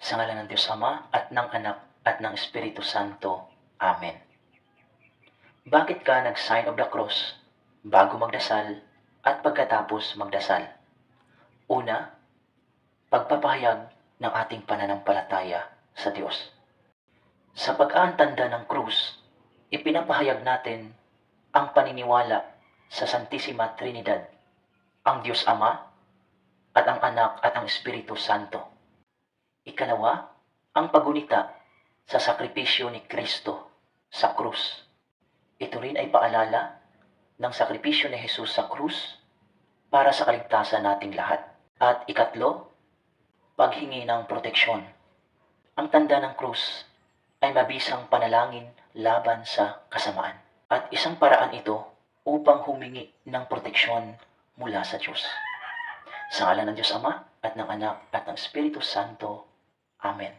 Sa ngalan ng Diyos Ama at ng Anak at ng Espiritu Santo. Amen. Bakit ka nag-sign of the cross bago magdasal at pagkatapos magdasal? Una, pagpapahayag ng ating pananampalataya sa Diyos. Sa pag-aantanda ng krus, ipinapahayag natin ang paniniwala sa Santissima Trinidad, ang Diyos Ama at ang Anak at ang Espiritu Santo. Ikalawa, ang pagunita sa sakripisyo ni Kristo sa krus. Ito rin ay paalala ng sakripisyo ni Jesus sa krus para sa kaligtasan nating lahat. At ikatlo, paghingi ng proteksyon. Ang tanda ng krus ay mabisang panalangin laban sa kasamaan. At isang paraan ito upang humingi ng proteksyon mula sa Diyos. Sa ngalan ng Diyos Ama at ng Anak at ng Espiritu Santo. Amen.